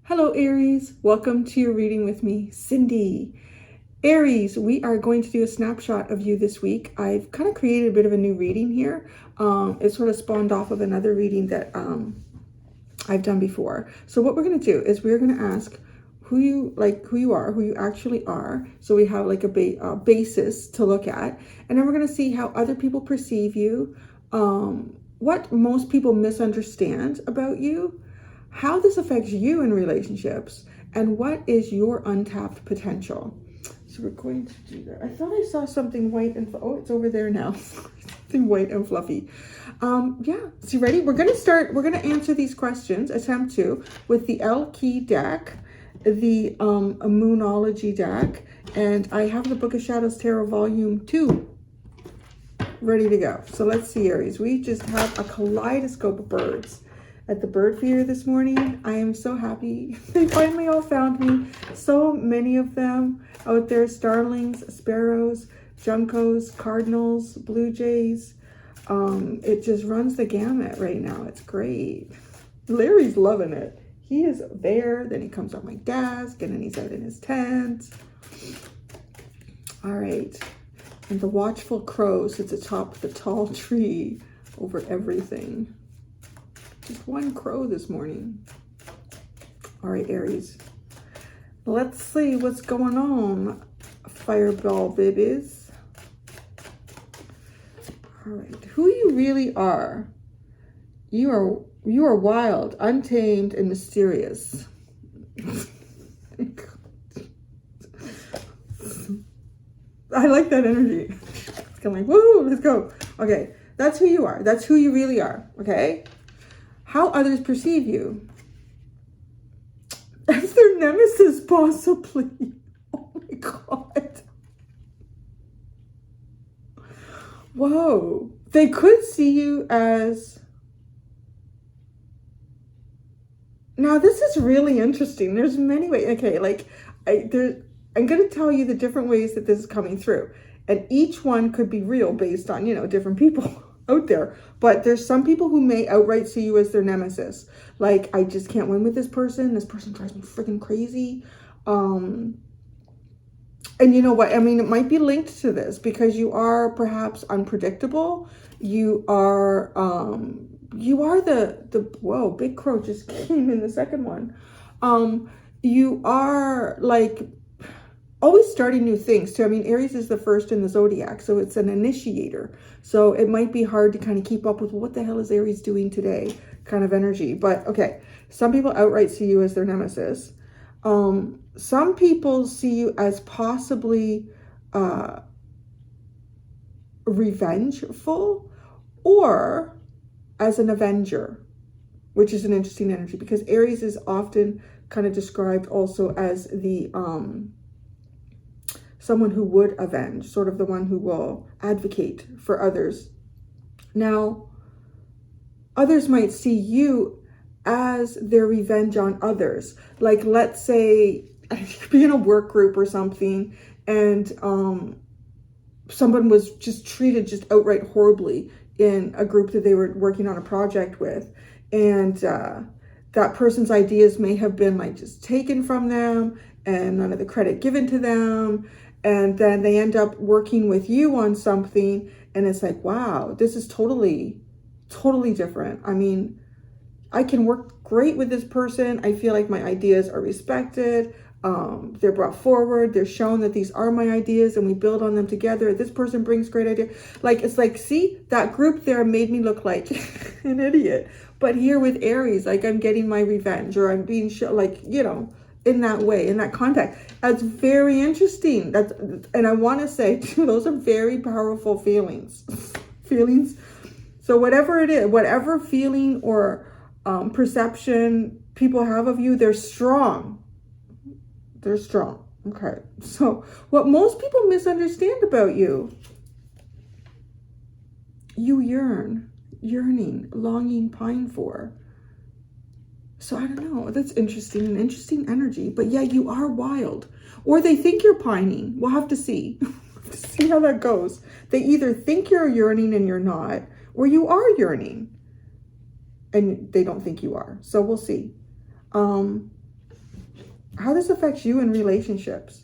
Hello Aries, welcome to your reading with me, Cindy. Aries, we are going to do a snapshot of you this week. I've kind of created a bit of a new reading here. It sort of spawned off of another reading that I've done before. So what we're going to do is we're going to ask who you actually are. So we have like a basis to look at. And then we're going to see how other people perceive you, what most people misunderstand about you, how this affects you in relationships, and what is your untapped potential. So we're going to do that. I thought I saw something white and it's over there now. Something white and fluffy. Yeah, so you ready? We're going to answer these questions, attempt to, with the L key deck, the Moonology deck, and I have the Book of Shadows Tarot Volume 2 ready to go. So let's see, Aries. We just have a kaleidoscope of birds at the bird feeder this morning. I am so happy. They finally all found me. So many of them out there. Starlings, sparrows, juncos, cardinals, blue jays. It just runs the gamut right now. It's great. Larry's loving it. He is there. Then he comes on my desk and then he's out in his tent. All right. And the watchful crow sits atop the tall tree over everything. Just one crow this morning. All right, Aries. Let's see what's going on, fireball babies. All right, who you really are. You are wild, untamed, and mysterious. I like that energy. It's kind of like, woo, let's go. Okay, that's who you are. That's who you really are, okay? How others perceive you. As their nemesis, possibly. Oh my God. Whoa. They could see you as... Now, this is really interesting. There's many ways. Okay, like, I'm going to tell you the different ways that this is coming through. And each one could be real based on, different people out there. But there's some people who may outright see you as their nemesis. Like, I just can't win with this person. This person drives me freaking crazy. And you know what? I mean, it might be linked to this because you are perhaps unpredictable. You are the whoa, big crow just came in the second one. You are like always starting new things too. I mean, Aries is the first in the zodiac, so it's an initiator. So it might be hard to kind of keep up with what the hell is Aries doing today kind of energy. But okay, some people outright see you as their nemesis. Some people see you as possibly revengeful or as an avenger, which is an interesting energy because Aries is often kind of described also as the someone who would avenge, sort of the one who will advocate for others. Now, others might see you as their revenge on others. Like, let's say, be in a work group or something, and someone was just treated just outright horribly in a group that they were working on a project with. And that person's ideas may have been like just taken from them and none of the credit given to them. And then they end up working with you on something and it's like, wow, this is totally different. I mean, I can work great with this person. I feel like my ideas are respected. They're brought forward. They're shown that these are my ideas and we build on them together. This person brings great ideas. Like, it's like, see, that group there made me look like an idiot. But here with Aries, like I'm getting my revenge or I'm being in that way, in that context. That's very interesting. And I want to say too, those are very powerful feelings. So whatever it is, whatever feeling or perception people have of you, they're strong. They're strong. Okay. So what most people misunderstand about you, you yearning, longing, pine for. So I don't know. That's interesting, an interesting energy. But yeah, you are wild. Or they think you're pining. We'll have to see. See how that goes. They either think you're yearning and you're not, or you are yearning and they don't think you are. So we'll see. how this affects you in relationships.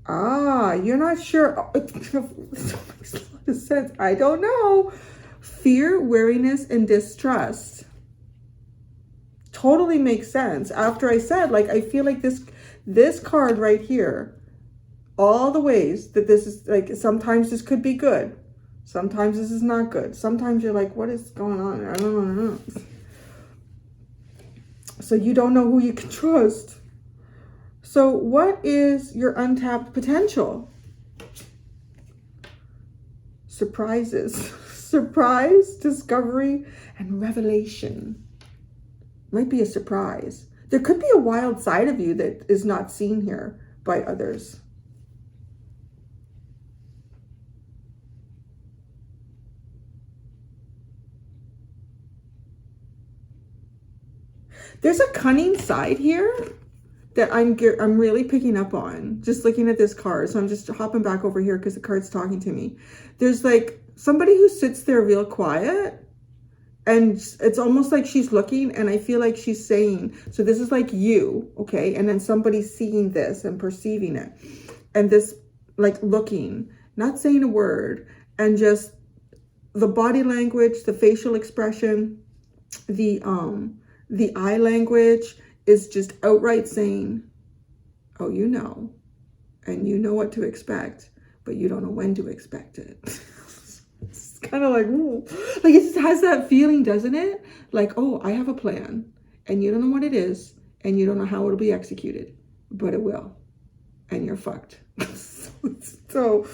You're not sure. This makes a lot of sense. I don't know. Fear, weariness, and distrust. Totally makes sense. After I said, like, I feel like this card right here, all the ways that this is, like, sometimes this could be good. Sometimes this is not good. Sometimes you're like, what is going on? I don't know. So you don't know who you can trust. So what is your untapped potential? Surprises. Surprise, discovery, and revelation. Might be a surprise. There could be a wild side of you that is not seen here by others. There's a cunning side here that I'm really picking up on, just looking at this card. So I'm just hopping back over here because the card's talking to me. There's like somebody who sits there real quiet, and it's almost like she's looking, and I feel like she's saying, so this is like you, okay? And then somebody seeing this and perceiving it, and this like looking, not saying a word, and just the body language, the facial expression, the eye language is just outright saying, oh, you know, and you know what to expect, but you don't know when to expect it. It's kind of like, ooh. Like, it just has that feeling, doesn't it? Like, oh, I have a plan, and you don't know what it is, and you don't know how it'll be executed, but it will, and you're fucked. So,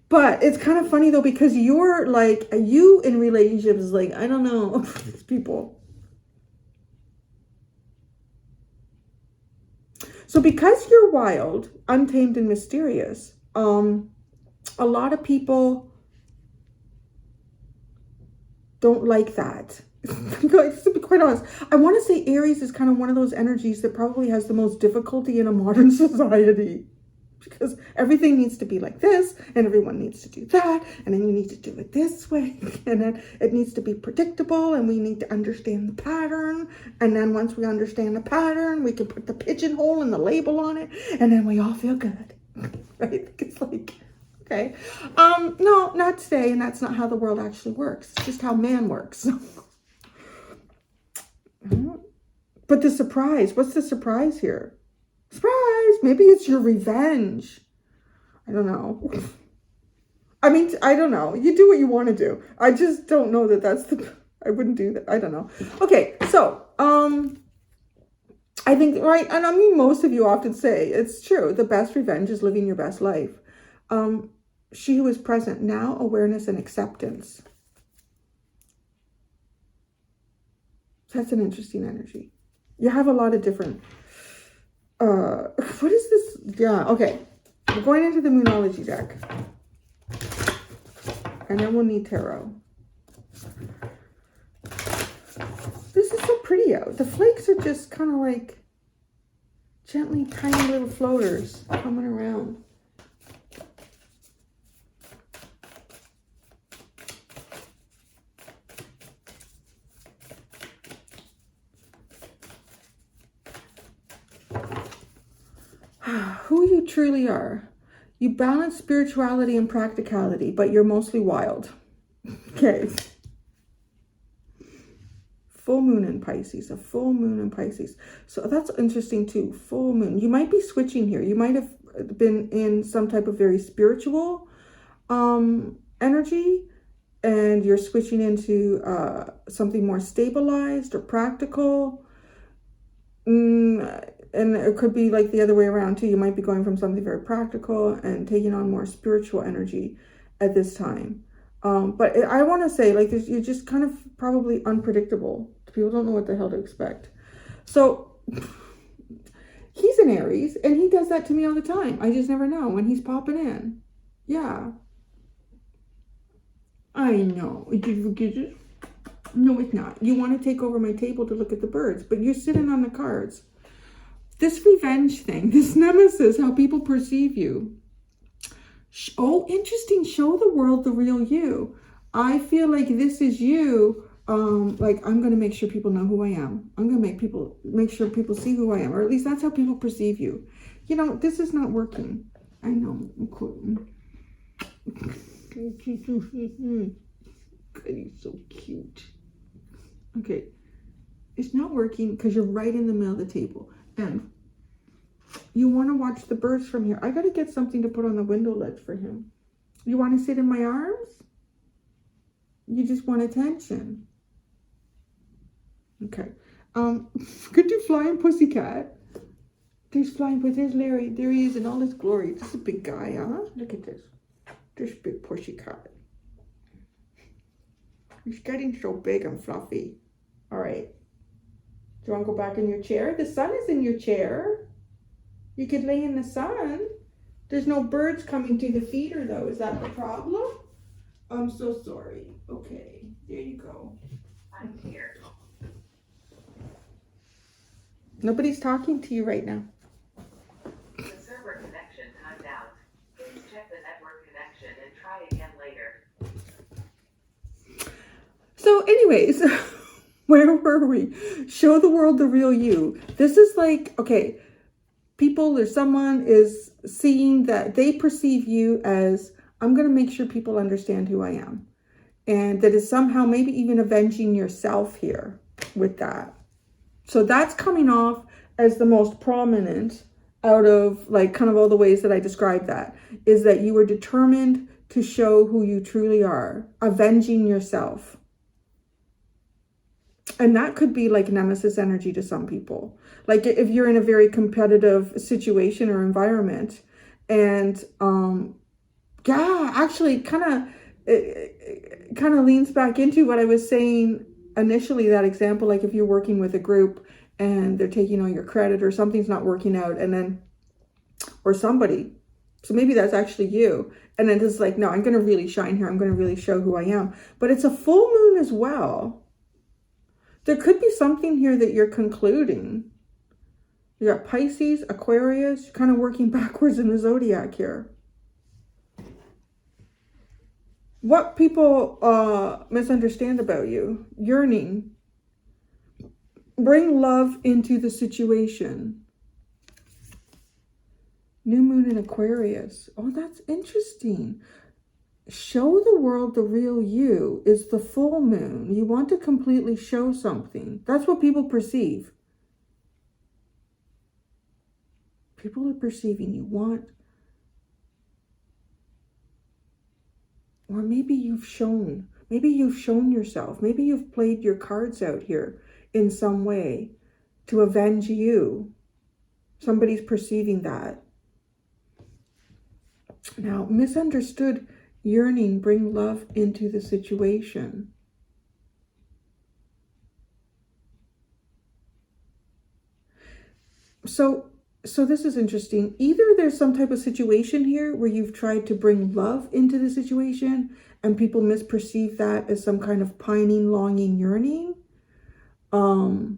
but it's kind of funny though, because you're like, you in relationships is like, I don't know, these people. So because you're wild, untamed, and mysterious, a lot of people don't like that. To be quite honest, I want to say Aries is kind of one of those energies that probably has the most difficulty in a modern society, because everything needs to be like this, and everyone needs to do that, and then you need to do it this way, and then it needs to be predictable, and we need to understand the pattern, and then once we understand the pattern, we can put the pigeonhole and the label on it, and then we all feel good, right? It's like, okay, no, not today, and that's not how the world actually works. It's just how man works. But the surprise, what's the surprise here? Surprise! Maybe it's your revenge. I don't know. I mean, I don't know. You do what you want to do. I just don't know that that's I wouldn't do that. I don't know. Okay, so, I think, right, and I mean, most of you often say, it's true, the best revenge is living your best life. She who is present now, awareness and acceptance. That's an interesting energy. You have a lot of different... what is this? Yeah, okay. We're going into the Moonology deck. And then we'll need tarot. This is so pretty out. The flakes are just kind of like gently tiny little floaters coming around. Who you truly are. You balance spirituality and practicality, but you're mostly wild. Okay. Full moon in Pisces. A full moon in Pisces. So that's interesting too. Full moon. You might be switching here. You might have been in some type of very spiritual energy, and you're switching into something more stabilized or practical. And it could be like the other way around too. You might be going from something very practical and taking on more spiritual energy at this time. But I want to say, like, you're just kind of probably unpredictable. People don't know what the hell to expect. So he's an Aries, and he does that to me all the time. I just never know when he's popping in. Yeah. I know. No, it's not. You want to take over my table to look at the birds, but you're sitting on the cards. This revenge thing, this nemesis, how people perceive you. Oh, interesting. Show the world the real you. I feel like this is you Like, I'm going to make sure people know who I am. I'm going to make sure people see who I am, or at least that's how people perceive you. You know, this is not working. I know. I'm quoting. He's so cute. Okay. It's not working because you're right in the middle of the table. And you want to watch the birds from here. I got to get something to put on the window ledge for him. You want to sit in my arms? You just want attention. Okay. Could do Flying Pussycat. There's Flying Pussy. There's Larry. There he is in all his glory. This is a big guy, huh? Look at this. This big Pussycat. He's getting so big and fluffy. All right. Do you want to go back in your chair? The sun is in your chair. You could lay in the sun. There's no birds coming to the feeder, though. Is that the problem? I'm so sorry. Okay, there you go. I'm here. Nobody's talking to you right now. The server connection timed out. Please check the network connection and try again later. So anyways, where were we? Show the world the real you. This is like, okay, people or someone is seeing that they perceive you as, I'm going to make sure people understand who I am. And that is somehow maybe even avenging yourself here with that. So that's coming off as the most prominent out of like kind of all the ways that I described that, is that you were determined to show who you truly are, avenging yourself. And that could be like Nemesis energy to some people. Like if you're in a very competitive situation or environment, and yeah, actually kind of leans back into what I was saying initially, that example, like if you're working with a group and they're taking all your credit or something's not working out, and then, or somebody, so maybe that's actually you, and then it's like, no, I'm going to really shine here. I'm going to really show who I am. But it's a full moon as well. There could be something here that you're concluding. You got Pisces, Aquarius, you're kind of working backwards in the zodiac here. What people misunderstand about you. Yearning. Bring love into the situation. New moon in Aquarius. Oh, that's interesting. Show the world the real you is the full moon. You want to completely show something. That's what people perceive. People are perceiving you want, or maybe you've shown yourself. Maybe you've played your cards out here in some way to avenge you. Somebody's perceiving that. Now, misunderstood yearning, bring love into the situation. So this is interesting. Either there's some type of situation here where you've tried to bring love into the situation and people misperceive that as some kind of pining, longing, yearning. Or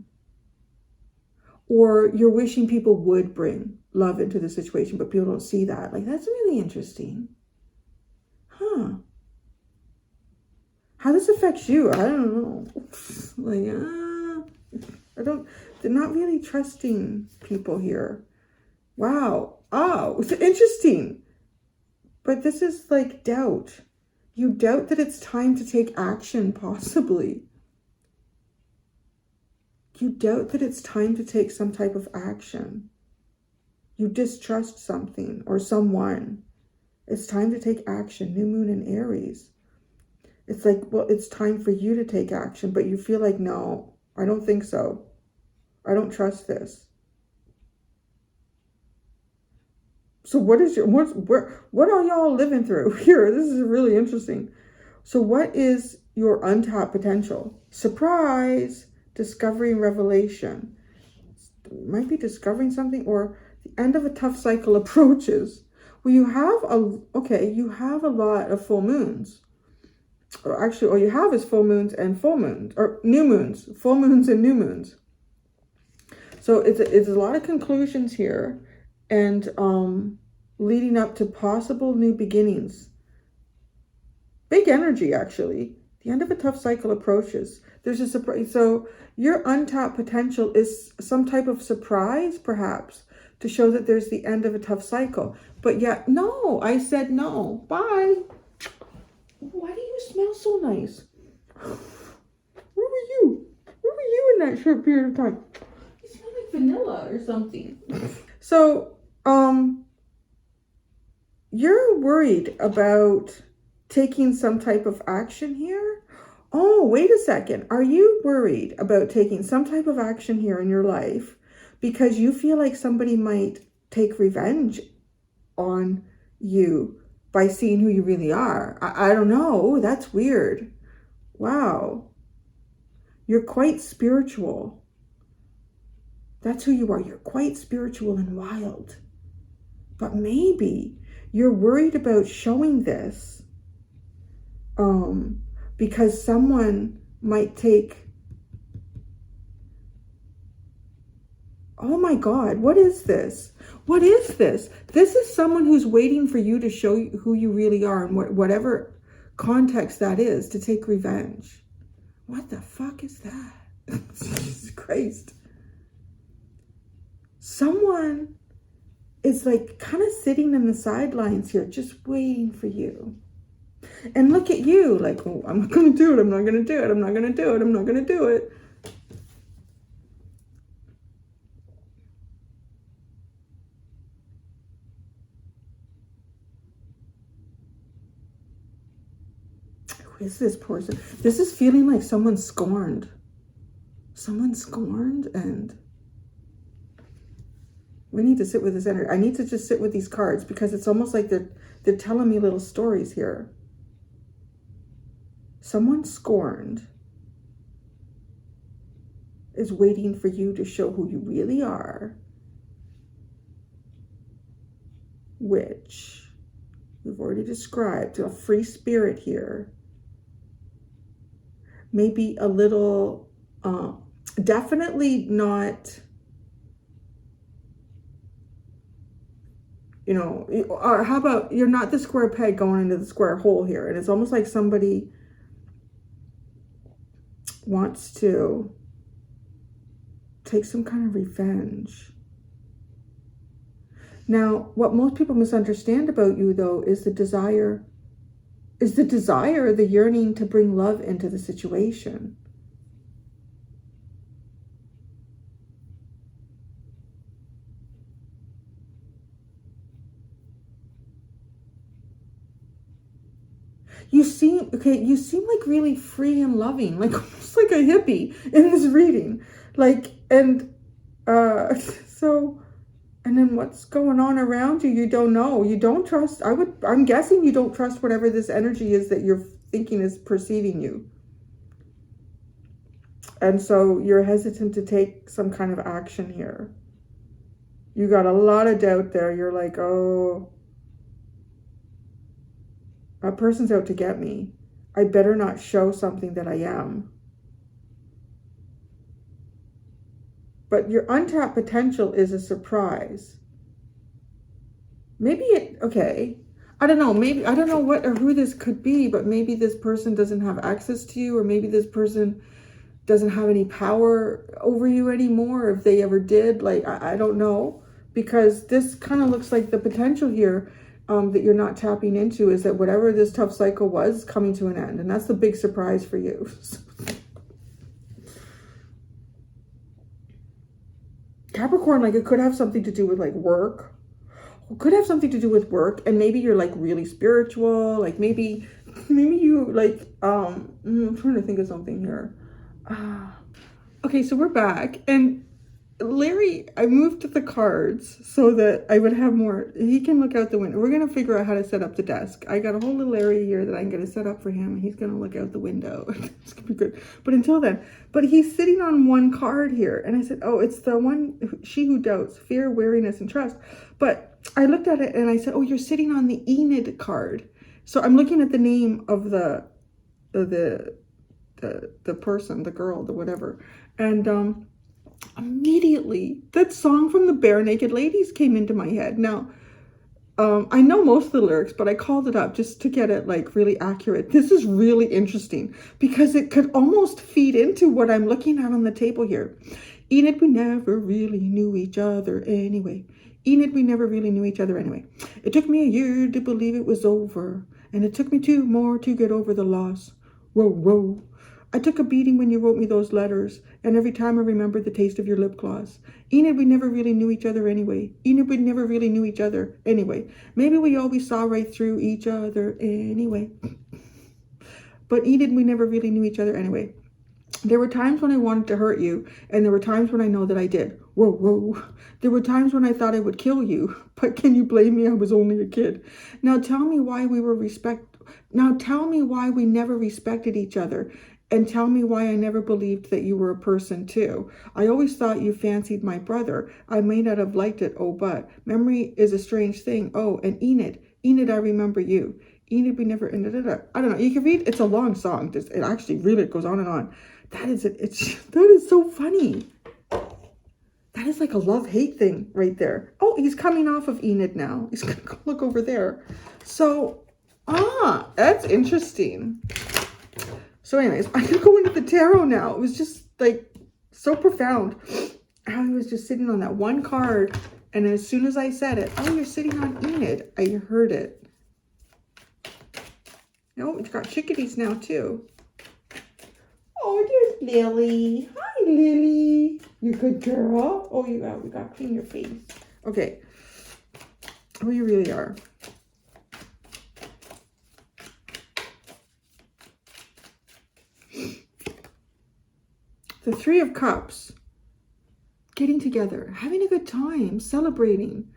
you're wishing people would bring love into the situation, but people don't see that. Like, that's really interesting. Huh. How this affects you, I don't know. Like, they're not really trusting people here. Wow. Oh, it's interesting. But this is like doubt. You doubt that it's time to take action, possibly. You doubt that it's time to take some type of action. You distrust something or someone. It's time to take action. New moon in Aries. It's like, well, it's time for you to take action, but you feel like, no, I don't think so. I don't trust this. So what are y'all living through here? This is really interesting. So what is your untapped potential? Surprise! Discovery and revelation. Might be discovering something, or the end of a tough cycle approaches. Well, you have a lot of full moons. Or actually, all you have is full moons and full moons, or new moons, full moons and new moons. So it's a lot of conclusions here, and leading up to possible new beginnings. Big energy, actually. The end of a tough cycle approaches. There's a surprise. So your untapped potential is some type of surprise, perhaps, to show that there's the end of a tough cycle. But yet, no, I said no. Bye. Why do you smell so nice? Where were you? Where were you in that short period of time? You smell like vanilla or something. So, you're worried about taking some type of action here? Oh, wait a second. Are you worried about taking some type of action here in your life because you feel like somebody might take revenge on you by seeing who you really are? I don't know. That's weird. Wow. You're quite spiritual. That's who you are. You're quite spiritual and wild. But maybe you're worried about showing this because someone might take, oh my God, what is this? What is this? This is someone who's waiting for you to show you who you really are in whatever context that is, to take revenge. What the fuck is that? Jesus Christ. Someone is like kind of sitting in the sidelines here, just waiting for you. And look at you, like, oh, I'm not going to do it. I'm not going to do it. I'm not going to do it. I'm not going to do it. Who is this person? This is feeling like someone's scorned. Someone's scorned, and we need to sit with this energy. I need to just sit with these cards because it's almost like they're telling me little stories here. Someone scorned is waiting for you to show who you really are, which we've already described. A free spirit here. Maybe a little, definitely not, you know, or how about you're not the square peg going into the square hole here. And it's almost like somebody wants to take some kind of revenge. Now, what most people misunderstand about you, though, is the desire, the yearning to bring love into the situation. You seem like really free and loving, like almost like a hippie in this reading. Like, and so, and then what's going on around you? You don't know. You don't trust. I'm guessing you don't trust whatever this energy is that you're thinking is perceiving you. And so you're hesitant to take some kind of action here. You got a lot of doubt there. You're like, oh, a person's out to get me. I better not show something that I am. But your untapped potential is a surprise. Okay. I don't know. Maybe, I don't know what or who this could be, but maybe this person doesn't have access to you, or maybe this person doesn't have any power over you anymore, if they ever did. Like, I don't know. Because this kind of looks like the potential here that you're not tapping into is that whatever this tough cycle was coming to an end. And that's the big surprise for you. Capricorn, like, it could have something to do with like work. It could have something to do with work, and maybe you're like really spiritual. Like maybe you like I'm trying to think of something here. Okay, so we're back, and Larry, I moved the cards so that I would have more. He can look out the window. We're gonna figure out how to set up the desk. I got a whole little area here that I'm gonna set up for him, and he's gonna look out the window. It's gonna be good. But until then, but he's sitting on one card here, and I said, oh, it's the one, she who doubts, fear, weariness, and trust. But I looked at it and I said, oh, you're sitting on the Enid card. So I'm looking at the name of the person, the girl, the whatever, and immediately that song from the Bare Naked Ladies came into my head. Now, I know most of the lyrics, but I called it up just to get it like really accurate. This is really interesting because it could almost feed into what I'm looking at on the table here. Enid, we never really knew each other anyway. Enid, we never really knew each other anyway. It took me a year to believe it was over, and it took me 2 more to get over the loss. Whoa, whoa. I took a beating when you wrote me those letters, and every time I remembered the taste of your lip gloss. Enid, we never really knew each other anyway. Enid, we never really knew each other anyway. Maybe we always saw right through each other anyway. But Enid, we never really knew each other anyway. There were times when I wanted to hurt you, and there were times when I know that I did. Whoa, whoa. There were times when I thought I would kill you, but can you blame me? I was only a kid. Now tell me why we never respected each other, and tell me why I never believed that you were a person too. I always thought you fancied my brother. I may not have liked it, oh, but memory is a strange thing. Oh, and Enid, I remember you. Enid, we never, I don't know. You can read, it's a long song. It actually really goes on and on. That is so funny. That is like a love-hate thing right there. Oh, he's coming off of Enid now. He's gonna go look over there. So, that's interesting. So anyways, I'm gonna go into the tarot now. It was just like so profound how he was just sitting on that one card. And as soon as I said it, oh, you're sitting on Enid, I heard it. No, it's got chickadees now too. Oh, there's Lily. Hi, Lily. You good girl. Oh, we got to clean your face. Okay. Who you really are. The Three of Cups. Getting together. Having a good time. Celebrating.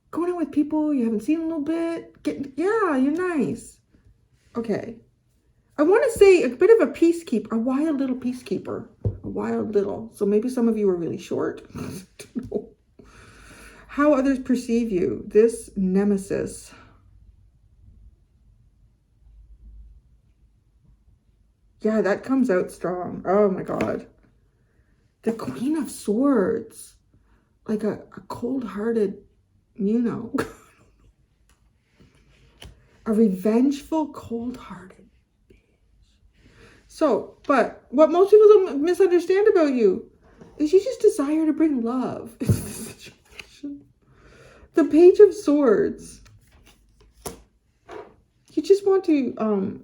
Going out with people you haven't seen in a little bit. Yeah, you're nice. Okay. I want to say a bit of a peacekeeper, a wild little peacekeeper, a wild little. So maybe some of you are really short. How others perceive you. This Nemesis. Yeah, that comes out strong. Oh my God. The Queen of Swords. Like a cold-hearted, you know. A revengeful, cold-hearted. So, but what most people don't misunderstand about you is you just desire to bring love into the situation. The Page of Swords. You just want to,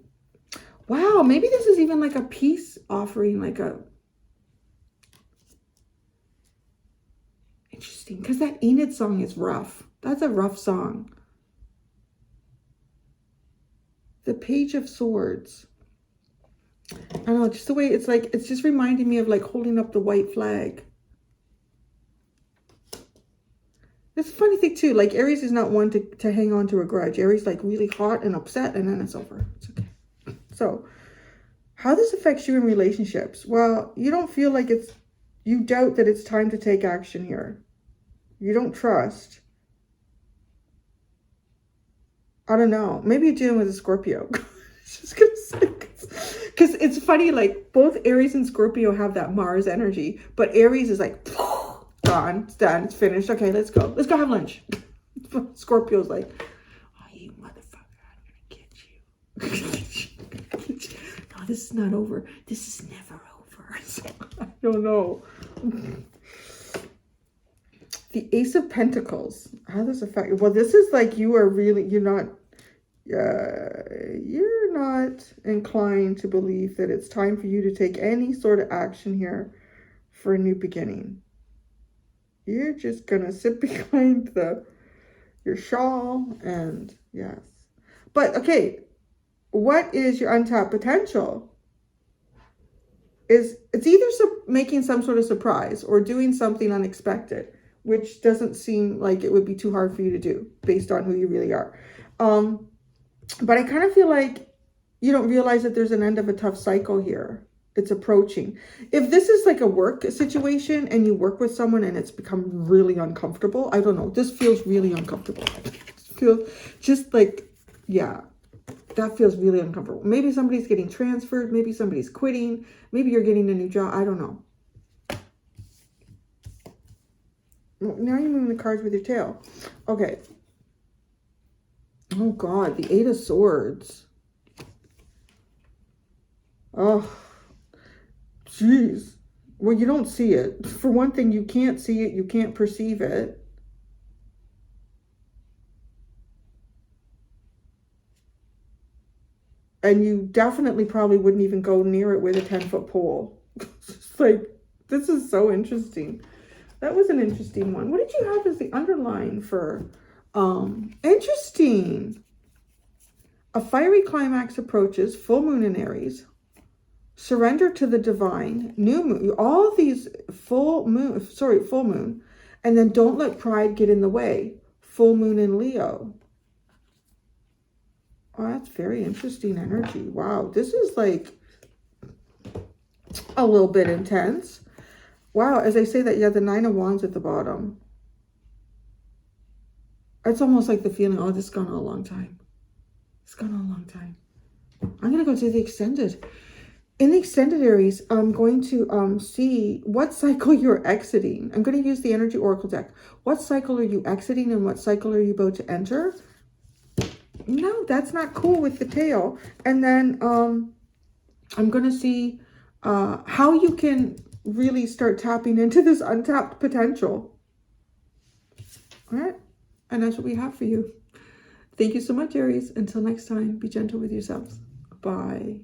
wow, maybe this is even like a peace offering, like a, interesting, because that Enid song is rough. That's a rough song. The Page of Swords. I don't know, just the way it's like, it's just reminding me of like holding up the white flag. It's a funny thing too, like Aries is not one to hang on to a grudge. Aries like really hot and upset and then it's over. It's okay. So, how this affects you in relationships? Well, you don't feel like you doubt that it's time to take action here. You don't trust. I don't know. Maybe you're dealing with a Scorpio. Just gonna say, because it's funny, like both Aries and Scorpio have that Mars energy, but Aries is like, gone, it's done, it's finished. Okay, let's go have lunch. Scorpio's like, oh, you motherfucker, I'm gonna get you. No, this is not over. This is never over. So, I don't know. The Ace of Pentacles. How does this affect you? Well, this is like you're not inclined to believe that it's time for you to take any sort of action here for a new beginning. You're just gonna sit behind your shawl and yes. But okay, what is your untapped potential? It's either making some sort of surprise or doing something unexpected, which doesn't seem like it would be too hard for you to do based on who you really are. But I kind of feel like you don't realize that there's an end of a tough cycle here. It's approaching. If this is like a work situation and you work with someone and it's become really uncomfortable, I don't know. This feels really uncomfortable. Feels just like, yeah, that feels really uncomfortable. Maybe somebody's getting transferred. Maybe somebody's quitting. Maybe you're getting a new job. I don't know. Now you're moving the cards with your tail. Okay. Oh God, the Eight of Swords. Oh, jeez. Well, you don't see it. For one thing, you can't see it. You can't perceive it. And you definitely probably wouldn't even go near it with a 10-foot pole. It's like, this is so interesting. That was an interesting one. What did you have as the underline for? Interesting. A fiery climax approaches, full moon in Aries. Surrender to the divine, new moon, all these full moon. And then don't let pride get in the way, full moon in Leo. Oh, that's very interesting energy. Wow, this is like a little bit intense. Wow, as I say that, yeah, the Nine of Wands at the bottom. It's almost like the feeling, oh, this has gone on a long time. It's gone on a long time. I'm going to go to the extended. In the extended Aries, I'm going to see what cycle you're exiting. I'm going to use the Energy Oracle deck. What cycle are you exiting and what cycle are you about to enter? No, that's not cool with the tail. And then I'm going to see how you can really start tapping into this untapped potential. All right. And that's what we have for you. Thank you so much, Aries. Until next time, be gentle with yourselves. Bye.